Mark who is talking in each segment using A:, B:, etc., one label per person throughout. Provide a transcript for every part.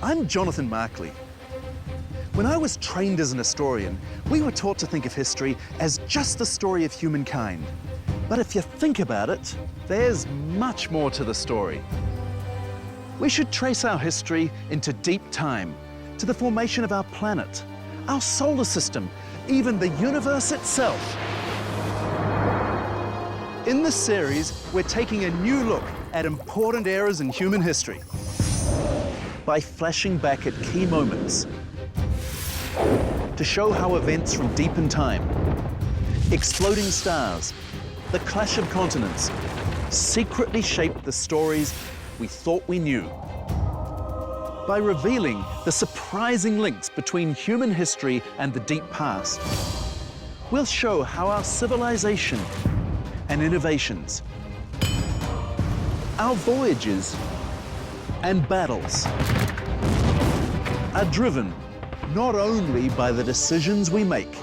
A: I'm Jonathan Markley. When I was trained as an historian, we were taught to think of history as just the story of humankind. But if you think about it, there's much more to the story. We should trace our history into deep time, to the formation of our planet, our solar system, even the universe itself. In this series, we're taking a new look at important eras in human history by flashing back at key moments to show how events from deep in time, exploding stars, the clash of continents, secretly shaped the stories we thought we knew. By revealing the surprising links between human history and the deep past, we'll show how our civilization and innovations, our voyages and battles are driven not only by the decisions we make,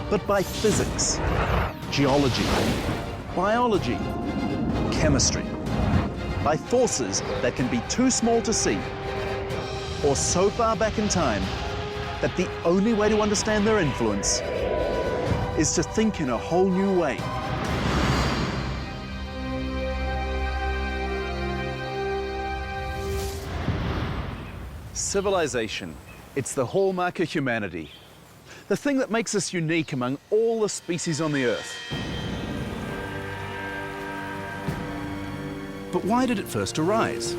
A: but by physics, geology, biology, chemistry, by forces that can be too small to see, or so far back in time that the only way to understand their influence is to think in a whole new way. Civilization. It's the hallmark of humanity. The thing that makes us unique among all the species on the Earth. But why did it first arise?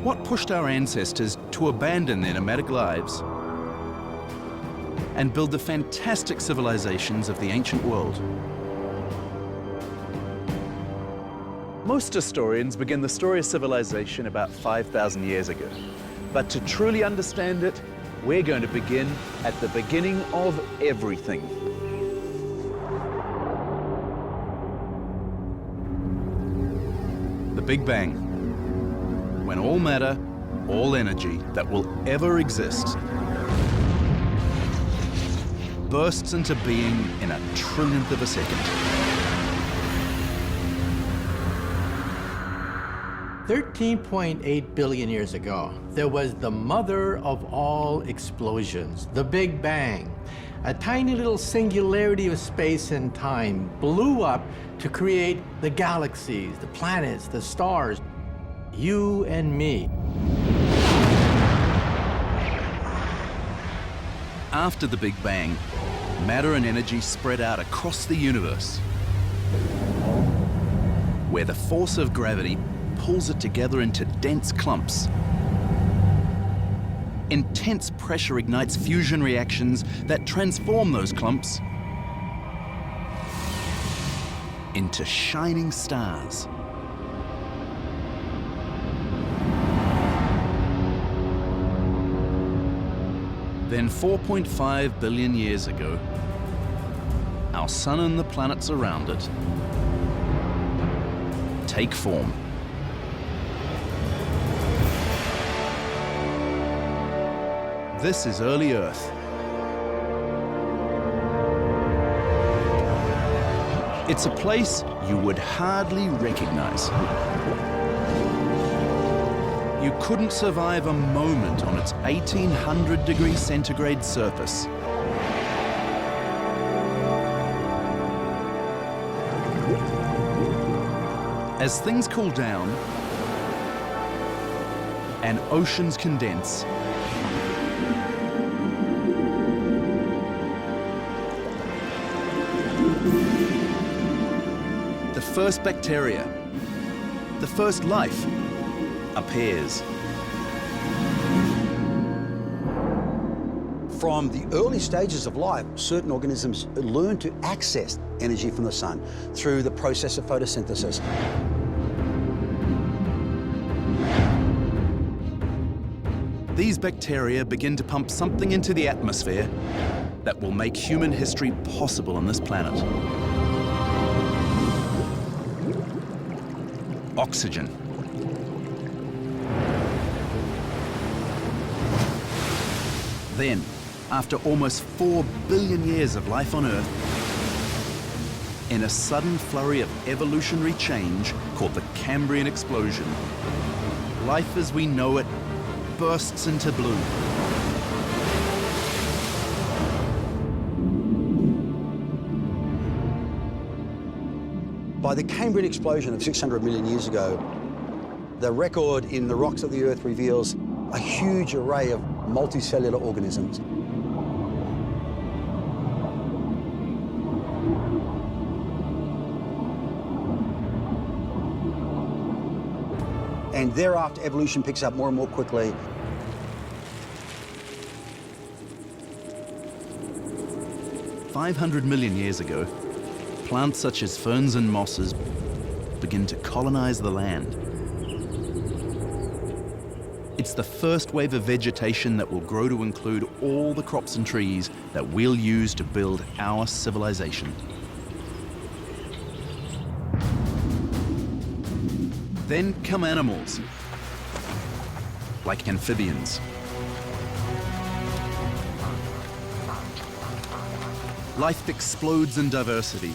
A: What pushed our ancestors to abandon their nomadic lives and build the fantastic civilizations of the ancient world? Most historians begin the story of civilization about 5,000 years ago. But to truly understand it, we're going to begin at the beginning of everything. The Big Bang, when all matter, all energy that will ever exist bursts into being in a trillionth of a second.
B: 13.8 billion years ago, there was the mother of all explosions, the Big Bang. A tiny little singularity of space and time blew up to create the galaxies, the planets, the stars, you and me.
A: After the Big Bang, matter and energy spread out across the universe, where the force of gravity pulls it together into dense clumps. Intense pressure ignites fusion reactions that transform those clumps into shining stars. Then 4.5 billion years ago, our sun and the planets around it take form. This is early Earth. It's a place you would hardly recognize. You couldn't survive a moment on its 1800-degree centigrade surface. As things cool down and oceans condense, the first bacteria, the first life, appears.
C: From the early stages of life, certain organisms learn to access energy from the sun through the process of photosynthesis.
A: These bacteria begin to pump something into the atmosphere that will make human history possible on this planet. Oxygen. Then, after almost 4 billion years of life on Earth, in a sudden flurry of evolutionary change called the Cambrian explosion, life as we know it bursts into bloom.
C: By the Cambrian explosion of 600 million years ago, the record in the rocks of the Earth reveals a huge array of multicellular organisms. And thereafter, evolution picks up more and more quickly.
A: "500 million years ago, plants such as ferns and mosses begin to colonize the land. It's the first wave of vegetation that will grow to include all the crops and trees that we'll use to build our civilization. Then come animals, like amphibians. Life explodes in diversity,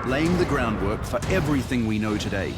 A: laying the groundwork for everything we know today.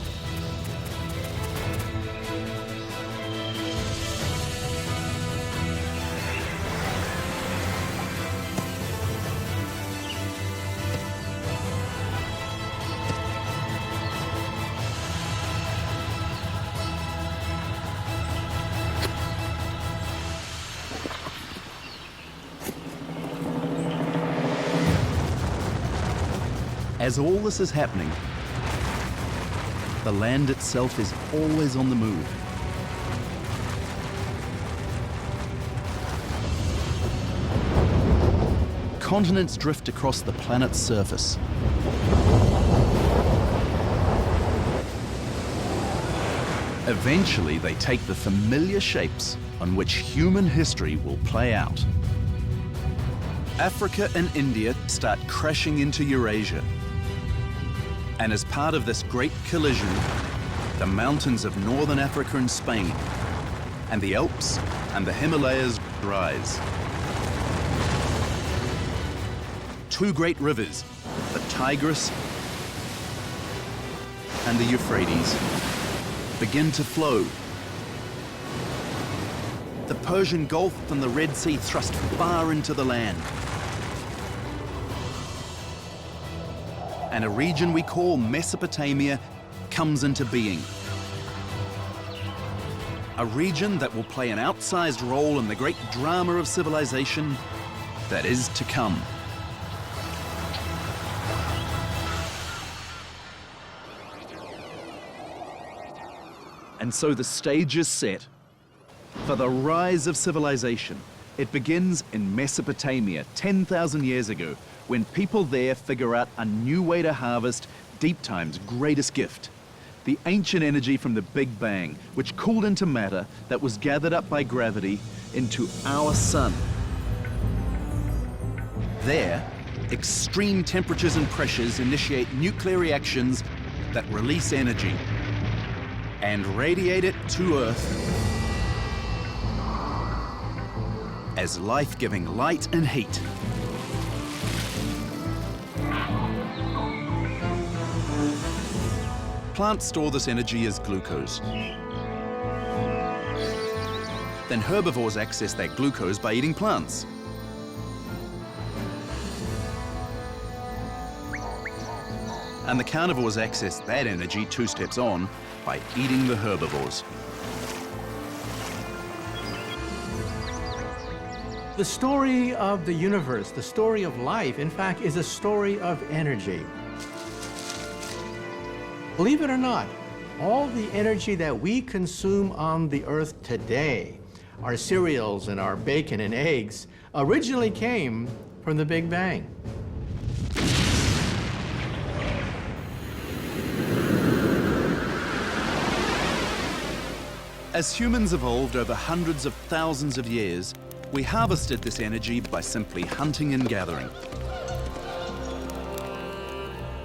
A: As all this is happening, the land itself is always on the move. Continents drift across the planet's surface. Eventually, they take the familiar shapes on which human history will play out. Africa and India start crashing into Eurasia. And as part of this great collision, the mountains of northern Africa and Spain, and the Alps and the Himalayas rise. Two great rivers, the Tigris and the Euphrates, begin to flow. The Persian Gulf and the Red Sea thrust far into the land. And a region we call Mesopotamia comes into being. A region that will play an outsized role in the great drama of civilization that is to come. And so the stage is set for the rise of civilization. It begins in Mesopotamia 10,000 years ago, when people there figure out a new way to harvest deep time's greatest gift, the ancient energy from the Big Bang, which cooled into matter that was gathered up by gravity into our sun. There, extreme temperatures and pressures initiate nuclear reactions that release energy and radiate it to Earth as life-giving light and heat. Plants store this energy as glucose. Then herbivores access that glucose by eating plants. And the carnivores access that energy 2 steps on by eating the herbivores.
B: The story of the universe, the story of life, in fact, is a story of energy. Believe it or not, all the energy that we consume on the Earth today, our cereals and our bacon and eggs, originally came from the Big Bang.
A: As humans evolved over hundreds of thousands of years, we harvested this energy by simply hunting and gathering.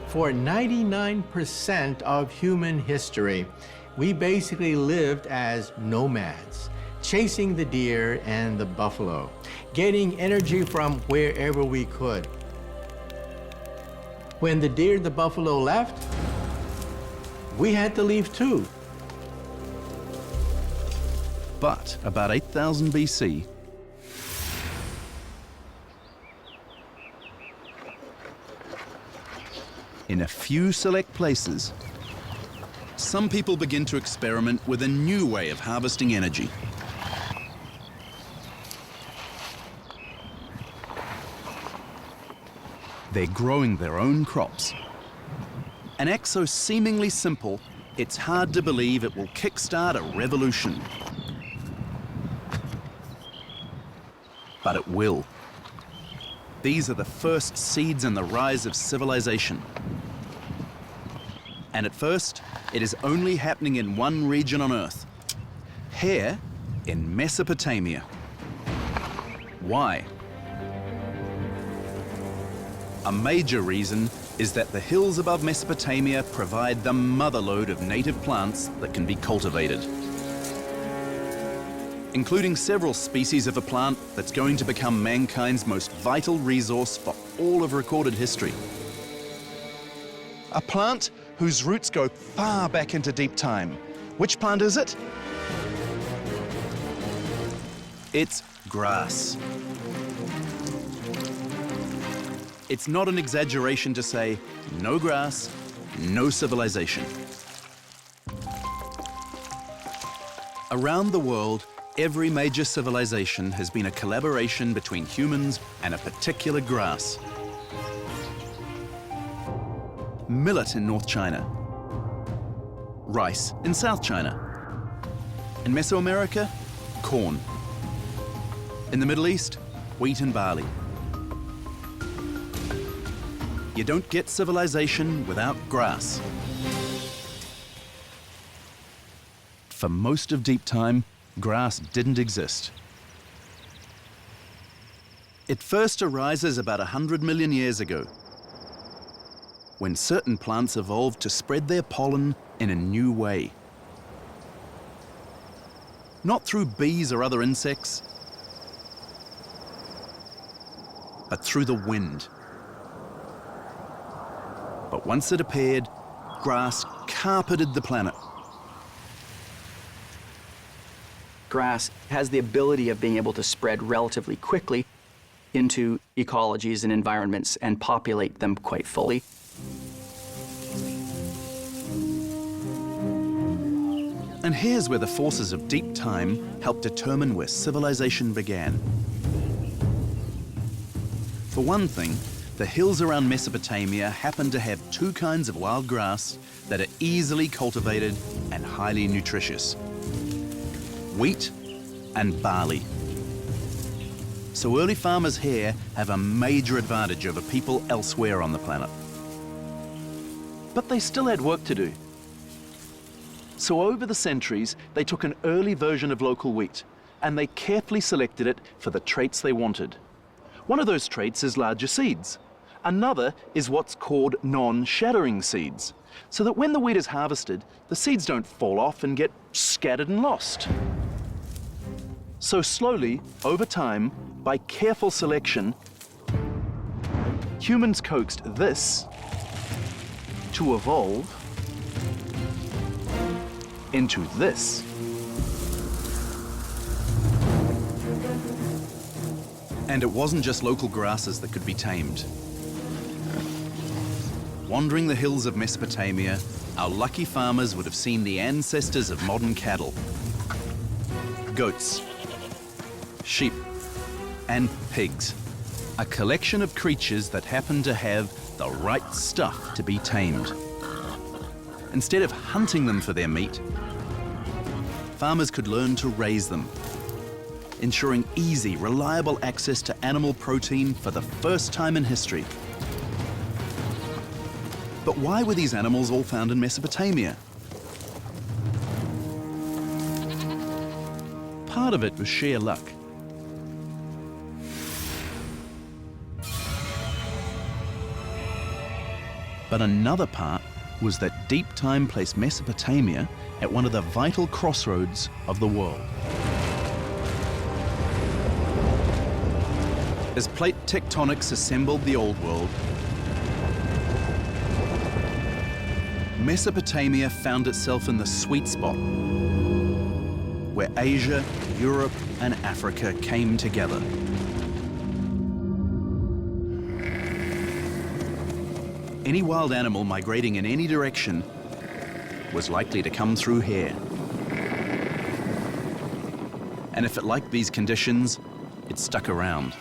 B: For 99% of human history, we basically lived as nomads, chasing the deer and the buffalo, getting energy from wherever we could. When the deer and the buffalo left, We had to leave too.
A: But about 8000 BC, in a few select places, some people begin to experiment with a new way of harvesting energy. They're growing their own crops. An act so seemingly simple, it's hard to believe it will kickstart a revolution. But it will. These are the first seeds in the rise of civilization. And at first, it is only happening in one region on Earth. Here, in Mesopotamia. Why? A major reason is that the hills above Mesopotamia provide the motherlode of native plants that can be cultivated, including several species of a plant that's going to become mankind's most vital resource for all of recorded history. A plant whose roots go far back into deep time. Which plant is it? It's grass. It's not an exaggeration to say, no grass, no civilization. Around the world, every major civilization has been a collaboration between humans and a particular grass. Millet in North China. Rice in South China. In Mesoamerica, corn. In the Middle East, wheat and barley. You don't get civilization without grass. For most of deep time, grass didn't exist. It first arises about 100 million years ago, when certain plants evolved to spread their pollen in a new way. Not through bees or other insects, but through the wind. But once it appeared, grass carpeted the planet.
D: Grass has the ability of being able to spread relatively quickly into ecologies and environments and populate them quite fully.
A: And here's where the forces of deep time help determine where civilization began. For one thing, the hills around Mesopotamia happen to have two kinds of wild grass that are easily cultivated and highly nutritious: wheat and barley. So early farmers here have a major advantage over people elsewhere on the planet. But they still had work to do. So over the centuries, they took an early version of local wheat and they carefully selected it for the traits they wanted. One of those traits is larger seeds. Another is what's called non-shattering seeds, so that when the wheat is harvested, the seeds don't fall off and get scattered and lost. So slowly, over time, by careful selection, humans coaxed this to evolve into this. And it wasn't just local grasses that could be tamed. Wandering the hills of Mesopotamia, our lucky farmers would have seen the ancestors of modern cattle. Goats, sheep, and pigs. A collection of creatures that happen to have the right stuff to be tamed. Instead of hunting them for their meat, farmers could learn to raise them, ensuring easy, reliable access to animal protein for the first time in history. But why were these animals all found in Mesopotamia? Part of it was sheer luck. But another part was that deep time placed Mesopotamia at one of the vital crossroads of the world. As plate tectonics assembled the old world, Mesopotamia found itself in the sweet spot, where Asia, Europe, and Africa came together. Any wild animal migrating in any direction was likely to come through here. And if it liked these conditions, it stuck around.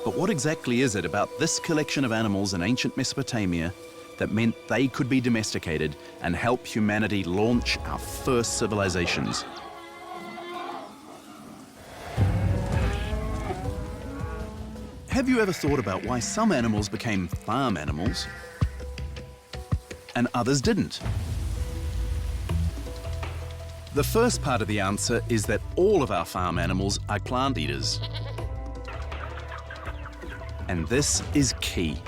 A: But what exactly is it about this collection of animals in ancient Mesopotamia that meant they could be domesticated and help humanity launch our first civilizations? Have you ever thought about why some animals became farm animals and others didn't? The first part of the answer is that all of our farm animals are plant eaters. And this is key.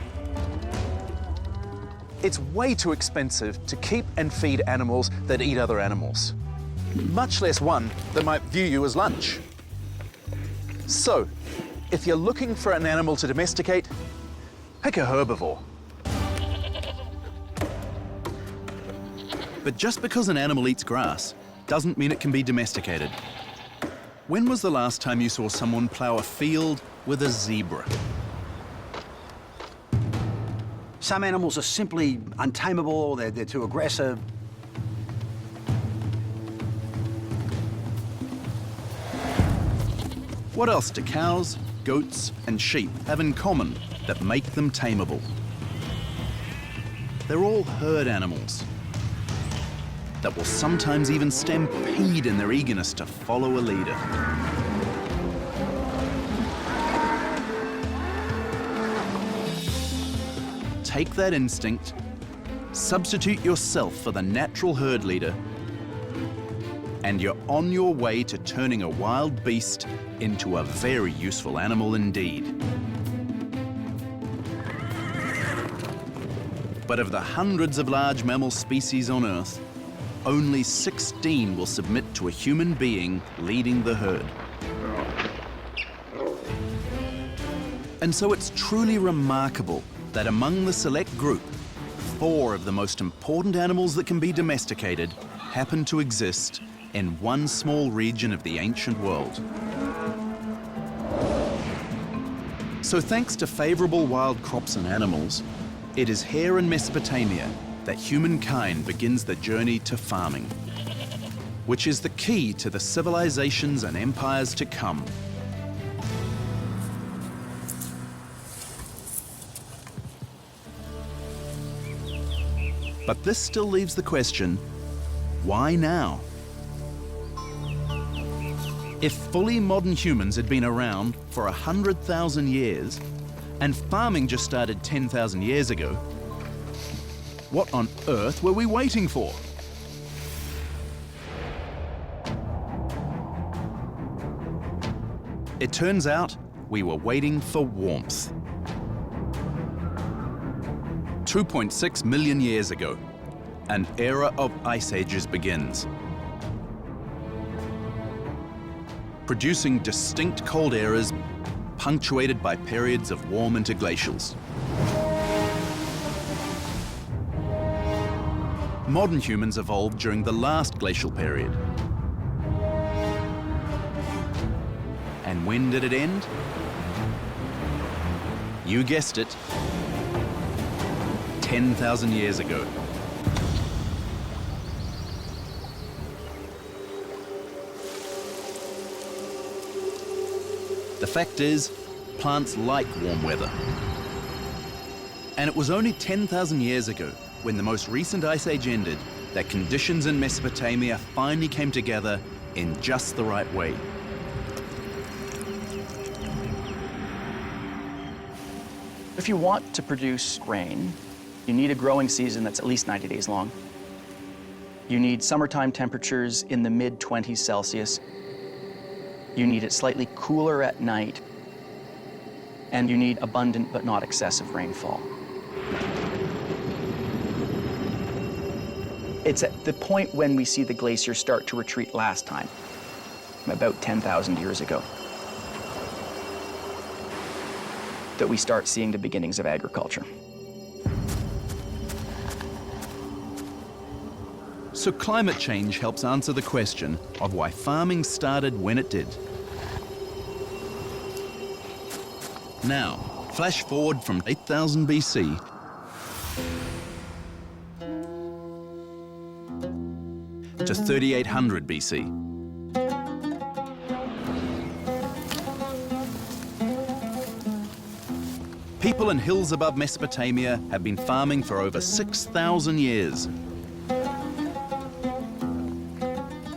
A: It's way too expensive to keep and feed animals that eat other animals, much less one that might view you as lunch. So, if you're looking for an animal to domesticate, pick a herbivore. But just because an animal eats grass doesn't mean it can be domesticated. When was the last time you saw someone plow a field with a zebra?
C: Some animals are simply untamable, they're too aggressive.
A: What else do cows, goats, and sheep have in common that make them tameable? They're all herd animals that will sometimes even stampede in their eagerness to follow a leader. Take that instinct, substitute yourself for the natural herd leader, and you're on your way to turning a wild beast into a very useful animal indeed. But of the hundreds of large mammal species on Earth, only 16 will submit to a human being leading the herd. And so it's truly remarkable that among the select group, 4 of the most important animals that can be domesticated happen to exist in one small region of the ancient world. So thanks to favorable wild crops and animals, it is here in Mesopotamia that humankind begins the journey to farming, which is the key to the civilizations and empires to come. But this still leaves the question, why now? If fully modern humans had been around for 100,000 years, and farming just started 10,000 years ago, what on earth were we waiting for? It turns out we were waiting for warmth. 2.6 million years ago, an era of ice ages begins, producing distinct cold eras punctuated by periods of warm interglacials. Modern humans evolved during the last glacial period. And when did it end? You guessed it, 10,000 years ago. The fact is, plants like warm weather. And it was only 10,000 years ago, when the most recent ice age ended, that conditions in Mesopotamia finally came together in just the right way.
D: If you want to produce grain, you need a growing season that's at least 90 days long. You need summertime temperatures in the mid-20s Celsius. You need it slightly cooler at night. And you need abundant but not excessive rainfall. It's at the point when we see the glaciers start to retreat last time, about 10,000 years ago. that we start seeing the beginnings of agriculture.
A: So climate change helps answer the question of why farming started when it did. Now, flash forward from 8000 BC to 3800 BC. People in hills above Mesopotamia have been farming for over 6,000 years.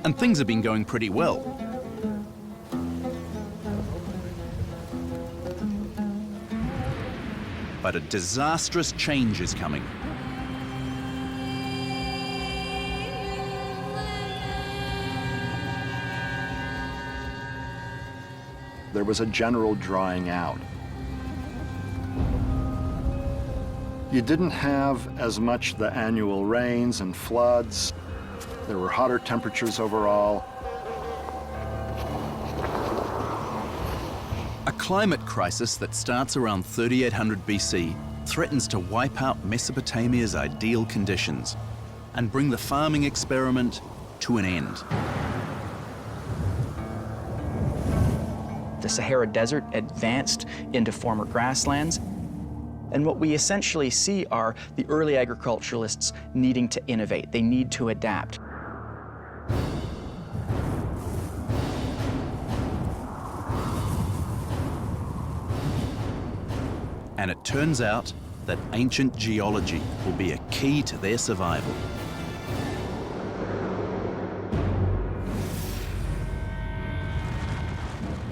A: And things have been going pretty well. But a disastrous change is coming.
E: There was a general drying out. You didn't have as much the annual rains and floods. There were hotter temperatures overall.
A: A climate crisis that starts around 3800 BC threatens to wipe out Mesopotamia's ideal conditions and bring the farming experiment to an end.
D: The Sahara Desert advanced into former grasslands. And what we essentially see are the early agriculturalists needing to innovate. They need to adapt.
A: And it turns out that ancient geology will be a key to their survival.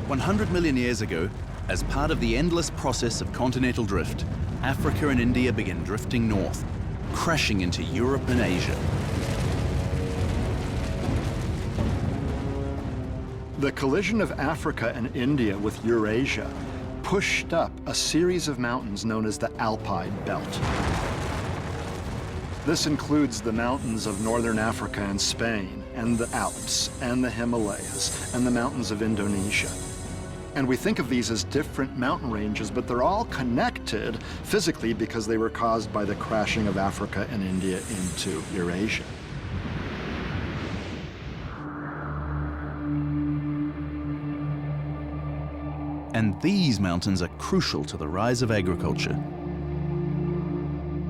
A: "100 million years ago, as part of the endless process of continental drift, Africa and India began drifting north, crashing into Europe and Asia.
E: The collision of Africa and India with Eurasia pushed up a series of mountains known as the Alpine Belt. This includes the mountains of northern Africa and Spain, and the Alps, and the Himalayas, and the mountains of Indonesia. And we think of these as different mountain ranges, but they're all connected physically because they were caused by the crashing of Africa and India into Eurasia.
A: And these mountains are crucial to the rise of agriculture,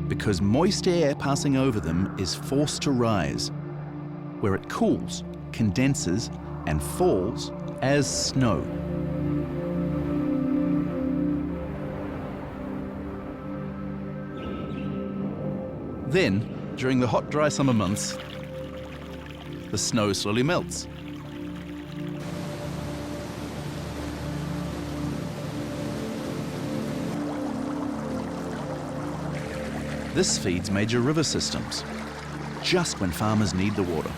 A: because moist air passing over them is forced to rise, where it cools, condenses, and falls as snow. Then, during the hot, dry summer months, the snow slowly melts. This feeds major river systems, just when farmers need the water.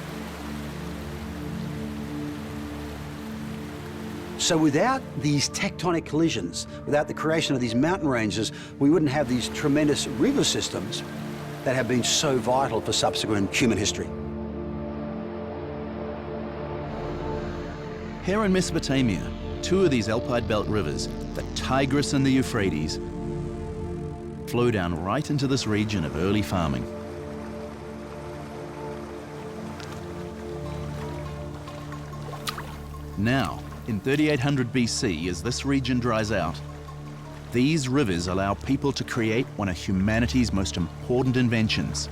C: So without these tectonic collisions, without the creation of these mountain ranges, we wouldn't have these tremendous river systems that have been so vital for subsequent human history.
A: Here in Mesopotamia, two of these Alpine Belt rivers, the Tigris and the Euphrates, flow down right into this region of early farming. Now, in 3800 BC, as this region dries out, these rivers allow people to create one of humanity's most important inventions,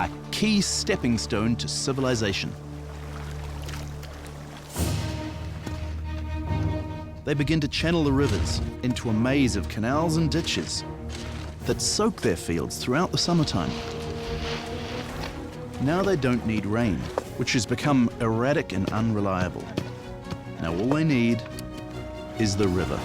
A: a key stepping stone to civilization. They begin to channel the rivers into a maze of canals and ditches that soak their fields throughout the summertime. Now they don't need rain, which has become erratic and unreliable. Now all they need is the river.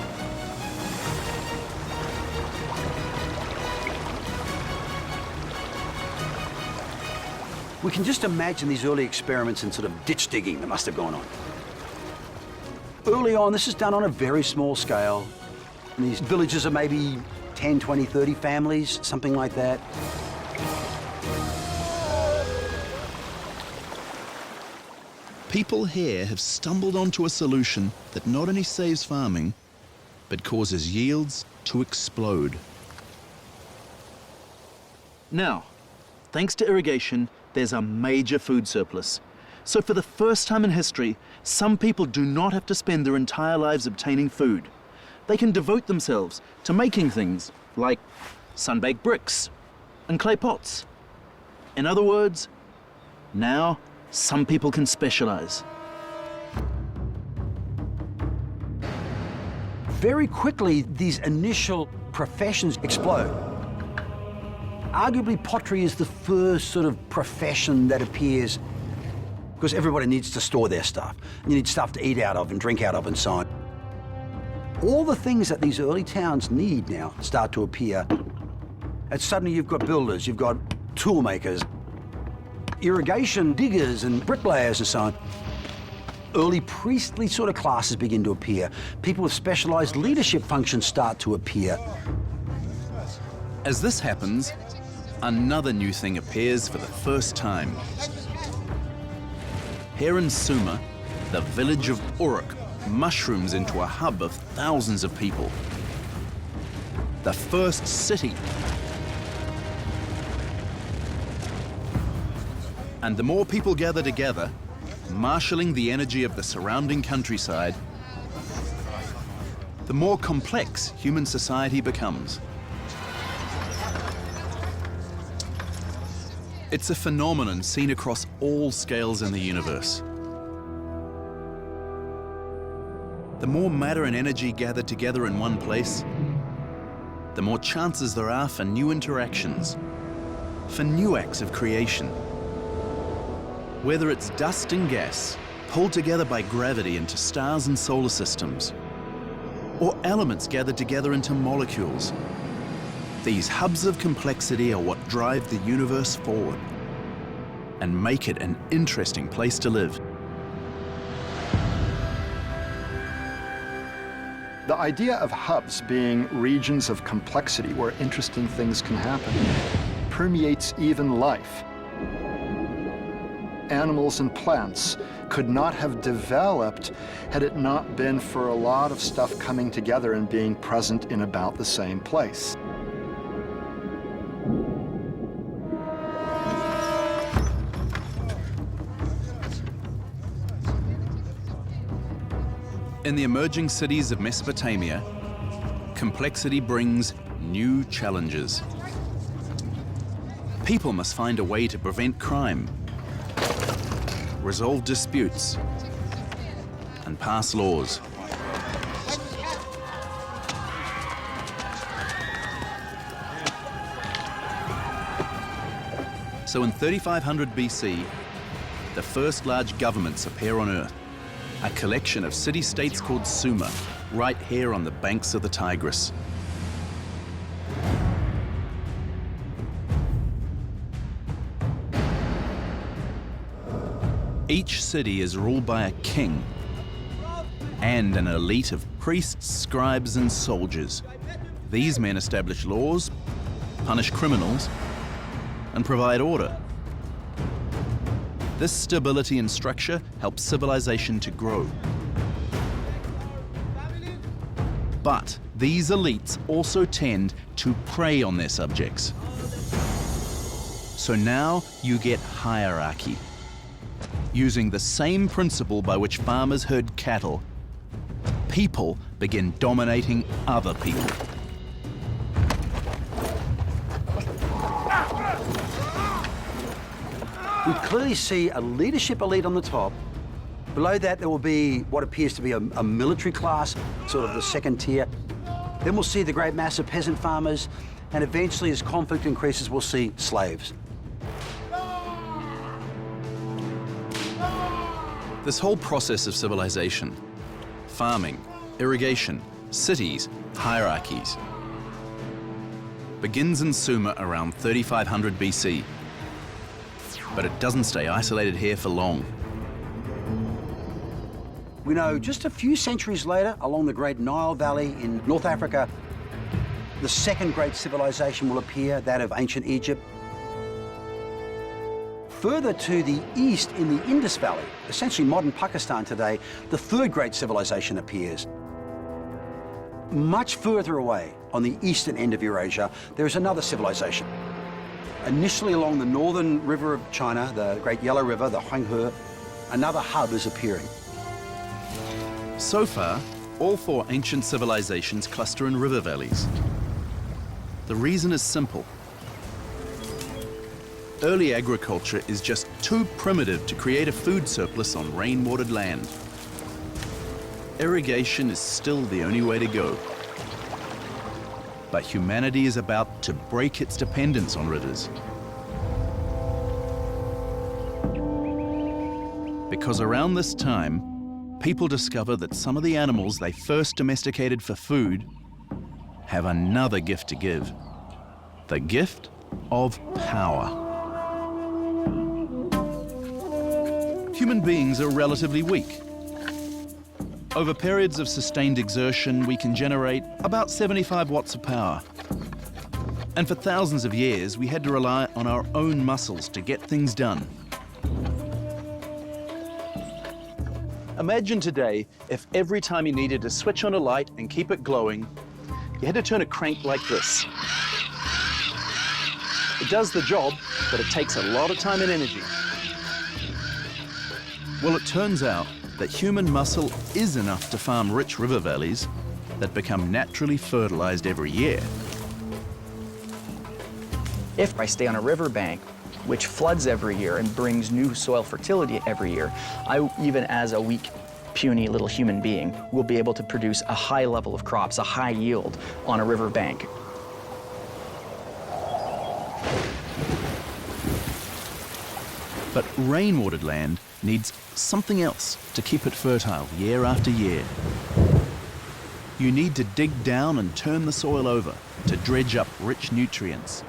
C: We can just imagine these early experiments in sort of ditch digging that must have gone on. Early on, this is done on a very small scale. And these villages are maybe 10, 20, 30 families, something like that.
A: People here have stumbled onto a solution that not only saves farming, but causes yields to explode. Now, thanks to irrigation, there's a major food surplus. So for the first time in history, some people do not have to spend their entire lives obtaining food. They can devote themselves to making things like sun-baked bricks and clay pots. In other words, now some people can specialize.
C: Very quickly, these initial professions explode. Arguably, pottery is the first sort of profession that appears because everybody needs to store their stuff. You need stuff to eat out of and drink out of and so on. All the things that these early towns need now start to appear. And suddenly you've got builders, you've got tool makers, irrigation diggers and bricklayers and so on. Early priestly sort of classes begin to appear. People with specialized leadership functions start to appear.
A: As this happens, another new thing appears for the first time. Here in Sumer, the village of Uruk mushrooms into a hub of thousands of people. The first city. And the more people gather together, marshalling the energy of the surrounding countryside, the more complex human society becomes. It's a phenomenon seen across all scales in the universe. The more matter and energy gather together in one place, the more chances there are for new interactions, for new acts of creation. Whether it's dust and gas, pulled together by gravity into stars and solar systems, or elements gathered together into molecules, these hubs of complexity are what drive the universe forward and make it an interesting place to live.
E: The idea of hubs being regions of complexity where interesting things can happen permeates even life. Animals and plants could not have developed had it not been for a lot of stuff coming together and being present in about the same place.
A: In the emerging cities of Mesopotamia, complexity brings new challenges. People must find a way to prevent crime, resolve disputes, and pass laws. So in 3500 BC, the first large governments appear on Earth, a collection of city-states called Sumer, right here on the banks of the Tigris. Each city is ruled by a king and an elite of priests, scribes, and soldiers. These men establish laws, punish criminals, and provide order. This stability and structure helps civilization to grow. But these elites also tend to prey on their subjects. So now you get hierarchy. Using the same principle by which farmers herd cattle, people begin dominating other people.
C: We clearly see a leadership elite on the top. Below that, there will be what appears to be a military class, sort of the second tier. Then we'll see the great mass of peasant farmers, and eventually, as conflict increases, we'll see slaves.
A: This whole process of civilization, farming, irrigation, cities, hierarchies, begins in Sumer around 3500 BC. But it doesn't stay isolated here for long.
C: We know just a few centuries later, along the Great Nile Valley in North Africa, the second great civilization will appear, that of ancient Egypt. Further to the east in the Indus Valley, essentially modern Pakistan today, the third great civilization appears. Much further away, on the eastern end of Eurasia, there is another civilization. Initially along the northern river of China, the Great Yellow River, the Huanghe, another hub is appearing.
A: So far, all four ancient civilizations cluster in river valleys. The reason is simple. Early agriculture is just too primitive to create a food surplus on rain-watered land. Irrigation is still the only way to go. But humanity is about to break its dependence on rivers. Because around this time, people discover that some of the animals they first domesticated for food have another gift to give. The gift of power. Human beings are relatively weak. Over periods of sustained exertion, we can generate about 75 watts of power. And for thousands of years, we had to rely on our own muscles to get things done. Imagine today if every time you needed to switch on a light and keep it glowing, you had to turn a crank like this. It does the job, but it takes a lot of time and energy. Well, it turns out that human muscle is enough to farm rich river valleys that become naturally fertilized every year.
D: If I stay on a riverbank, which floods every year and brings new soil fertility every year, I, even as a weak, puny little human being, will be able to produce a high level of crops, a high yield on a riverbank.
A: But rain-watered land needs something else to keep it fertile year after year. You need to dig down and turn the soil over to dredge up rich nutrients.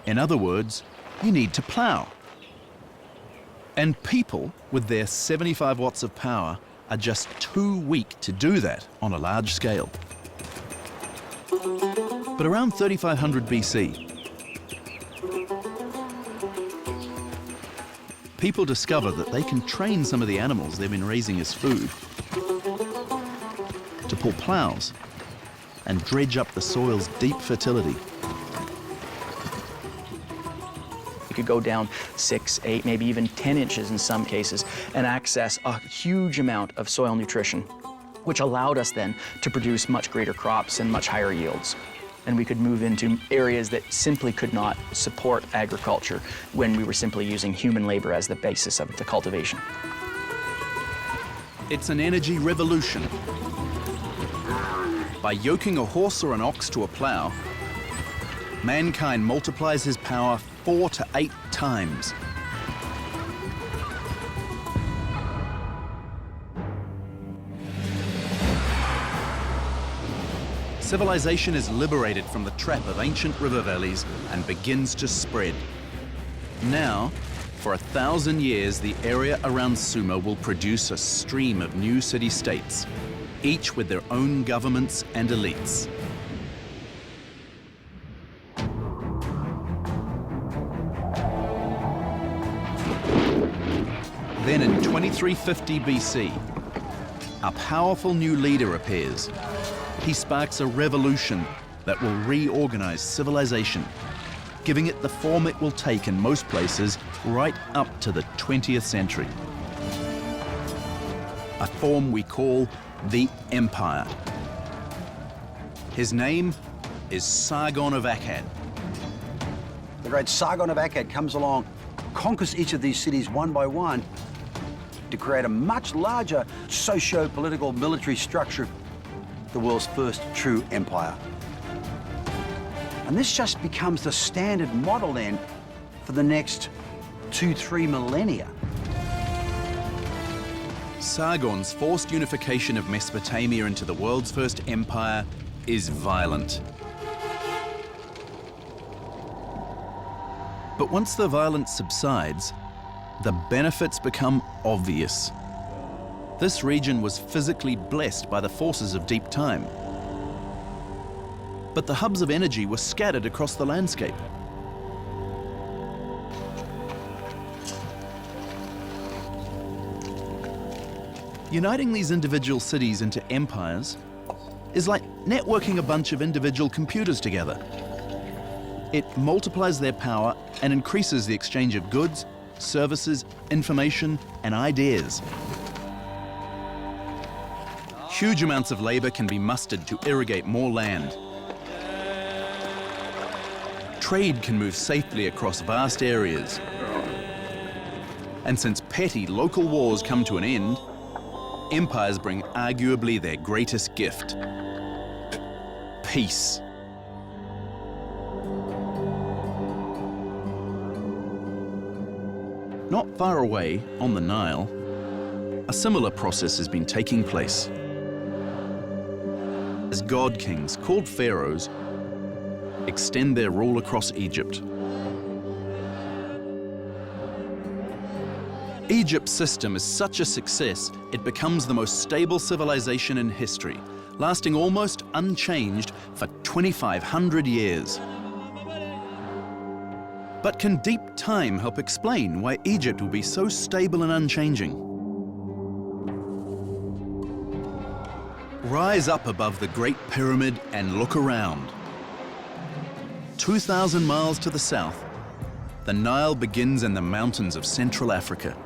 A: In other words, you need to plow. And people with their 75 watts of power are just too weak to do that on a large scale. But around 3500 BC, people discover that they can train some of the animals they've been raising as food to pull plows and dredge up the soil's deep fertility.
D: You could go down 6, 8, maybe even 10 inches in some cases and access a huge amount of soil nutrition, which allowed us then to produce much greater crops and much higher yields. And we could move into areas that simply could not support agriculture when we were simply using human labor as the basis of the cultivation.
A: It's an energy revolution. By yoking a horse or an ox to a plow, mankind multiplies his power 4 to 8 times. Civilization is liberated from the trap of ancient river valleys and begins to spread. Now, for 1,000 years, the area around Sumer will produce a stream of new city-states, each with their own governments and elites. Then in 2350 BC, a powerful new leader appears. He sparks a revolution that will reorganize civilization, giving it the form it will take in most places right up to the 20th century. A form we call the Empire. His name is Sargon of Akkad.
C: The great Sargon of Akkad comes along, conquers each of these cities one by one to create a much larger socio-political military structure, the world's first true empire. And this just becomes the standard model then for the next 2-3 millennia.
A: Sargon's forced unification of Mesopotamia into the world's first empire is violent. But once the violence subsides, the benefits become obvious. This region was physically blessed by the forces of deep time. But the hubs of energy were scattered across the landscape. Uniting these individual cities into empires is like networking a bunch of individual computers together. It multiplies their power and increases the exchange of goods, services, information, and ideas. Huge amounts of labor can be mustered to irrigate more land. Trade can move safely across vast areas. And since petty local wars come to an end, empires bring arguably their greatest gift: peace. Not far away, on the Nile, a similar process has been taking place. As god kings, called pharaohs, extend their rule across Egypt. Egypt's system is such a success, it becomes the most stable civilization in history, lasting almost unchanged for 2,500 years. But can deep time help explain why Egypt will be so stable and unchanging? Rise up above the Great Pyramid and look around. 2,000 miles to the south, the Nile begins in the mountains of Central Africa.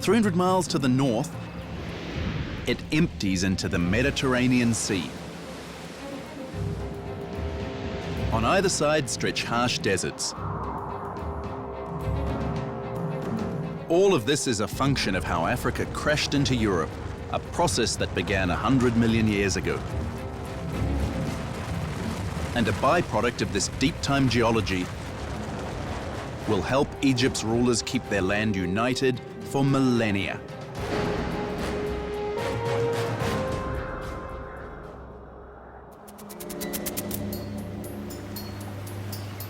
A: "300 miles to the north, it empties into the Mediterranean Sea. On either side stretch harsh deserts. All of this is a function of how Africa crashed into Europe, a process that began 100 million years ago. And a byproduct of this deep-time geology will help Egypt's rulers keep their land united for millennia.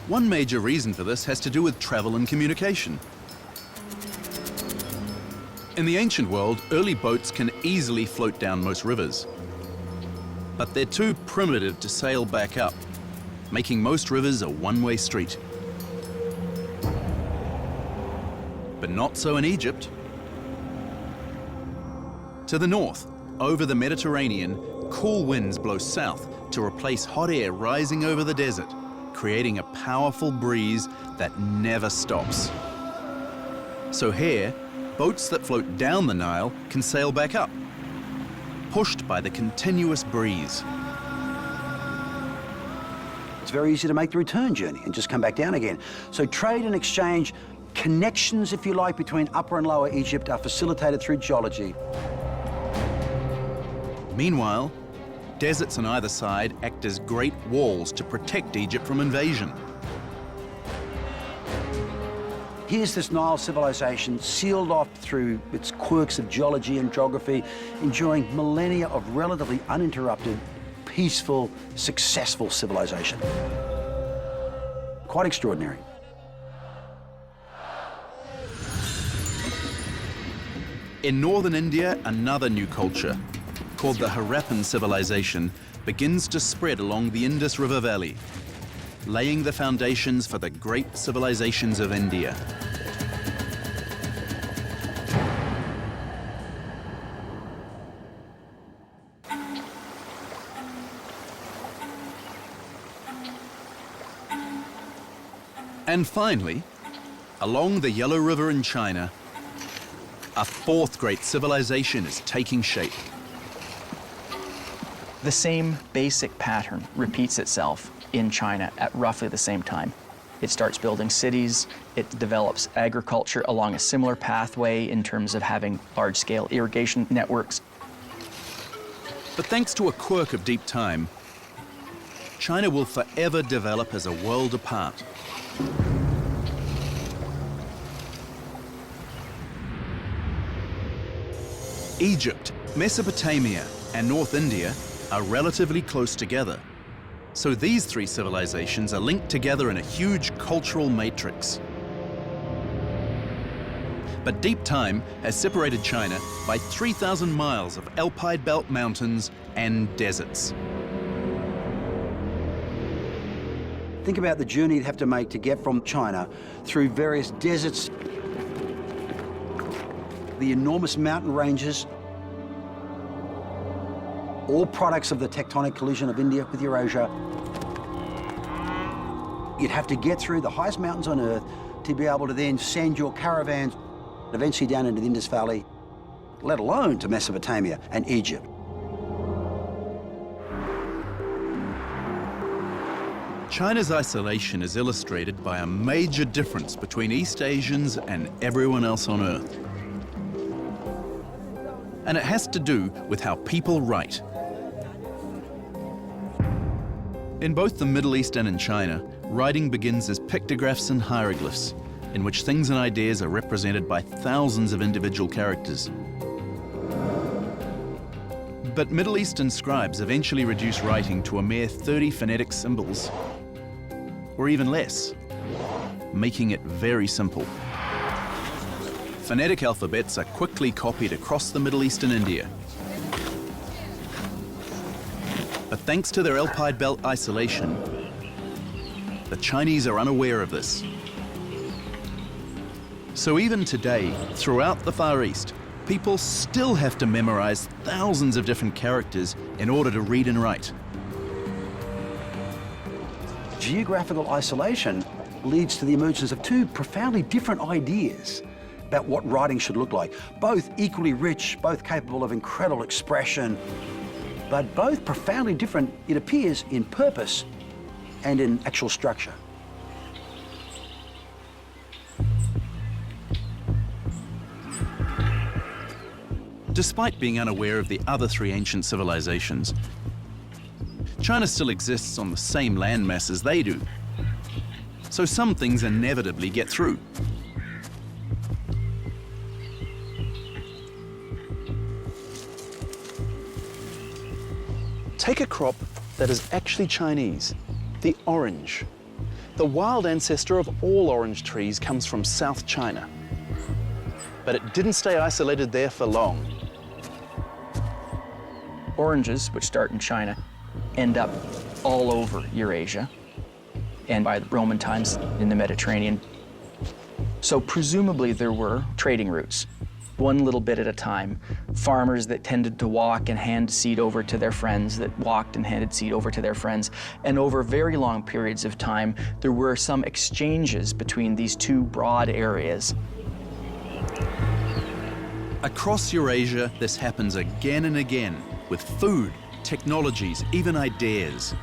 A: One major reason for this has to do with travel and communication. In the ancient world, early boats can easily float down most rivers. But they're too primitive to sail back up, making most rivers a one-way street. But not so in Egypt. To the north, over the Mediterranean, cool winds blow south to replace hot air rising over the desert, creating a powerful breeze that never stops. So here, boats that float down the Nile can sail back up, pushed by the continuous breeze.
C: It's very easy to make the return journey and just come back down again. So trade and exchange, connections, if you like, between Upper and Lower Egypt are facilitated through geology.
A: Meanwhile, deserts on either side act as great walls to protect Egypt from invasion.
C: Here's this Nile civilization sealed off through its quirks of geology and geography, enjoying millennia of relatively uninterrupted, peaceful, successful civilization. Quite extraordinary.
A: In northern India, another new culture, called the Harappan civilization, begins to spread along the Indus River Valley, laying the foundations for the great civilizations of India. And finally, along the Yellow River in China, a fourth great civilization is taking shape.
D: The same basic pattern repeats itself in China at roughly the same time. It starts building cities, it develops agriculture along a similar pathway in terms of having large-scale irrigation networks.
A: But thanks to a quirk of deep time, China will forever develop as a world apart. Egypt, Mesopotamia, and North India are relatively close together. So these three civilizations are linked together in a huge cultural matrix. But deep time has separated China by 3,000 miles of Alpine Belt mountains and deserts.
C: Think about the journey you'd have to make to get from China through various deserts the enormous mountain ranges, all products of the tectonic collision of India with Eurasia. You'd have to get through the highest mountains on Earth to be able to then send your caravans eventually down into the Indus Valley, let alone to Mesopotamia and Egypt.
A: China's isolation is illustrated by a major difference between East Asians and everyone else on Earth. And it has to do with how people write. In both the Middle East and in China, writing begins as pictographs and hieroglyphs, in which things and ideas are represented by thousands of individual characters. But Middle Eastern scribes eventually reduce writing to a mere 30 phonetic symbols, or even less, making it very simple. Phonetic alphabets are quickly copied across the Middle East and India. But thanks to their Alpide Belt isolation, the Chinese are unaware of this. So even today, throughout the Far East, people still have to memorize thousands of different characters in order to read and write.
C: Geographical isolation leads to the emergence of two profoundly different ideas about what writing should look like. Both equally rich, both capable of incredible expression, but both profoundly different, it appears, in purpose and in actual structure.
A: Despite being unaware of the other three ancient civilizations, China still exists on the same landmass as they do. So some things inevitably get through. Take a crop that is actually Chinese, the orange. The wild ancestor of all orange trees comes from South China. But it didn't stay isolated there for long.
D: Oranges, which start in China, end up all over Eurasia, and by the Roman times in the Mediterranean. So presumably there were trading routes, one little bit at a time. Farmers that tended to walk and hand seed over to their friends, that walked and handed seed over to their friends. And over very long periods of time, there were some exchanges between these two broad areas.
A: Across Eurasia, this happens again and again, with food, technologies, even ideas.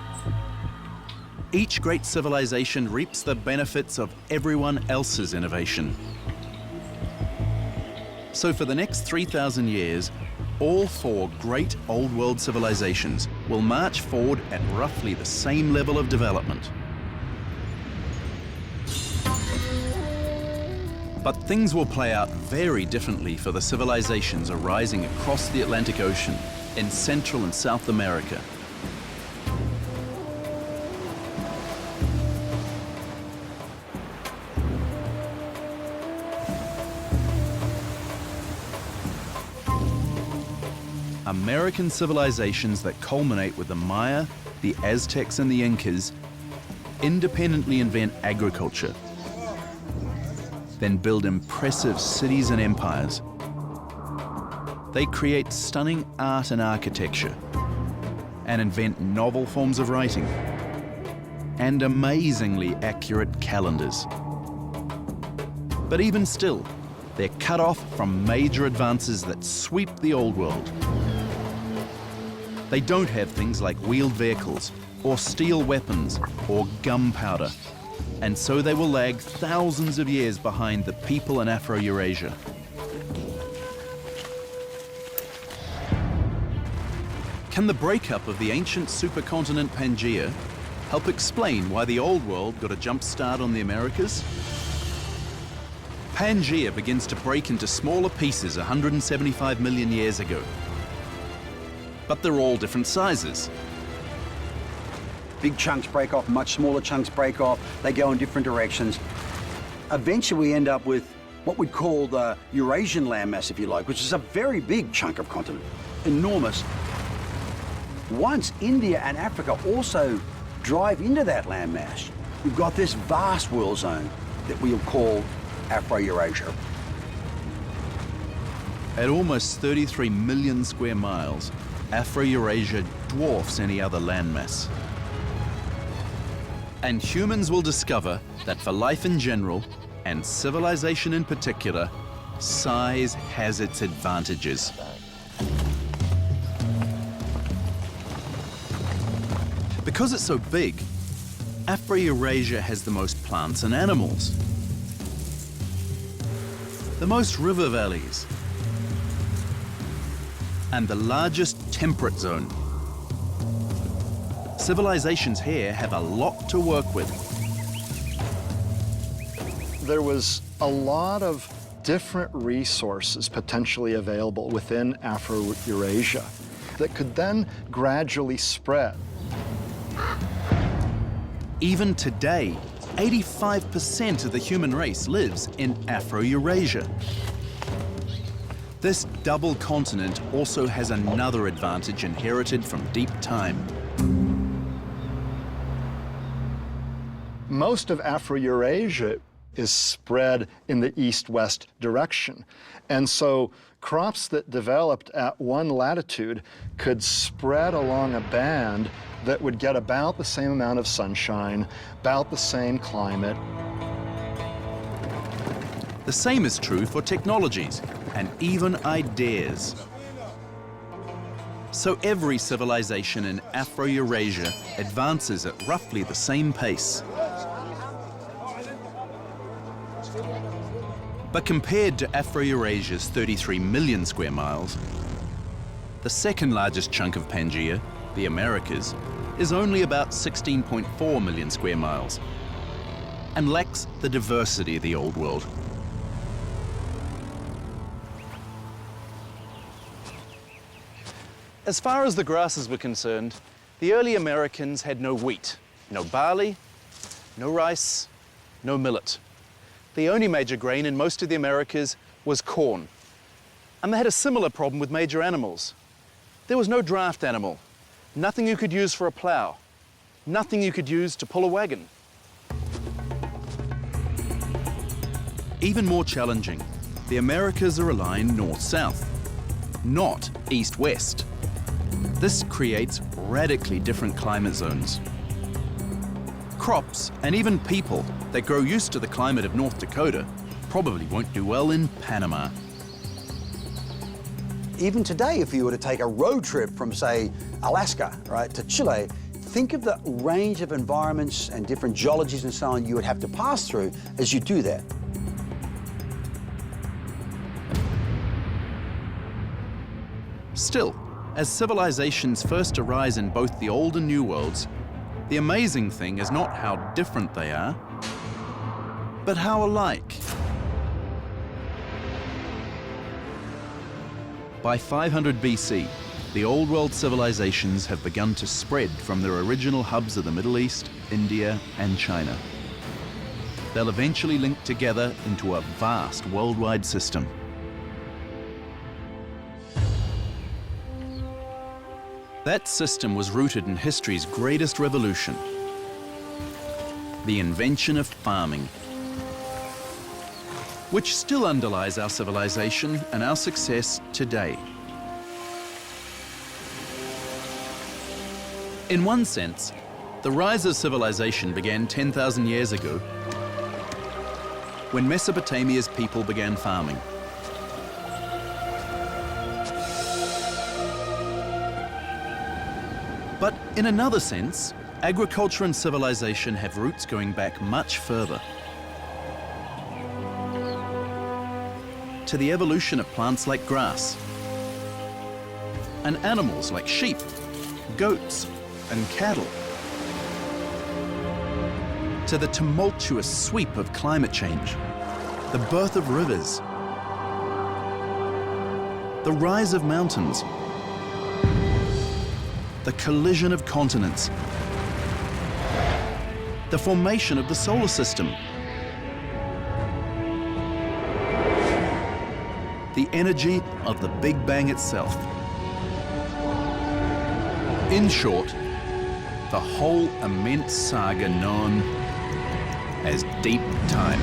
A: Each great civilization reaps the benefits of everyone else's innovation. So for the next 3,000 years, all four great Old World civilizations will march forward at roughly the same level of development. But things will play out very differently for the civilizations arising across the Atlantic Ocean in Central and South America. American civilizations that culminate with the Maya, the Aztecs, and the Incas independently invent agriculture, then build impressive cities and empires. They create stunning art and architecture, and invent novel forms of writing, and amazingly accurate calendars. But even still, they're cut off from major advances that sweep the Old World. They don't have things like wheeled vehicles, or steel weapons, or gunpowder, and so they will lag thousands of years behind the people in Afro-Eurasia. Can the breakup of the ancient supercontinent Pangaea help explain why the Old World got a jump start on the Americas? Pangaea begins to break into smaller pieces 175 million years ago. But they're all different sizes.
C: Big chunks break off, much smaller chunks break off, they go in different directions. Eventually we end up with what we'd call the Eurasian landmass, if you like, which is a very big chunk of continent, enormous. Once India and Africa also drive into that landmass, we've got this vast world zone that we'll call Afro-Eurasia.
A: At almost 33 million square miles, Afro-Eurasia dwarfs any other landmass. And humans will discover that for life in general, and civilization in particular, size has its advantages. Because it's so big, Afro-Eurasia has the most plants and animals, the most river valleys, and the largest temperate zone. Civilizations here have a lot to work with.
E: There was a lot of different resources potentially available within Afro-Eurasia that could then gradually spread.
A: Even today, 85% of the human race lives in Afro-Eurasia. This double continent also has another advantage inherited from deep time.
E: Most of Afro-Eurasia is spread in the east-west direction. And so crops that developed at one latitude could spread along a band that would get about the same amount of sunshine, about the same climate.
A: The same is true for technologies and even ideas. So every civilization in Afro-Eurasia advances at roughly the same pace. But compared to Afro-Eurasia's 33 million square miles, the second largest chunk of Pangaea, the Americas, is only about 16.4 million square miles and lacks the diversity of the Old World. As far as the grasses were concerned, the early Americans had no wheat, no barley, no rice, no millet. The only major grain in most of the Americas was corn. And they had a similar problem with major animals. There was no draft animal, nothing you could use for a plow, nothing you could use to pull a wagon. Even more challenging, the Americas are aligned north-south, not east-west. This creates radically different climate zones. Crops and even people that grow used to the climate of North Dakota probably won't do well in Panama.
C: Even today, if you were to take a road trip from, say, Alaska, right, to Chile, think of the range of environments and different geologies and so on you would have to pass through as you do that.
A: Still, as civilizations first arise in both the Old and New Worlds, the amazing thing is not how different they are, but how alike. By 500 BC, the Old World civilizations have begun to spread from their original hubs of the Middle East, India, and China. They'll eventually link together into a vast worldwide system. That system was rooted in history's greatest revolution, the invention of farming, which still underlies our civilization and our success today. In one sense, the rise of civilization began 10,000 years ago when Mesopotamia's people began farming. But in another sense, agriculture and civilization have roots going back much further, to the evolution of plants like grass, and animals like sheep, goats, and cattle, to the tumultuous sweep of climate change, the birth of rivers, the rise of mountains, the collision of continents, the formation of the solar system, the energy of the Big Bang itself. In short, the whole immense saga known as deep time.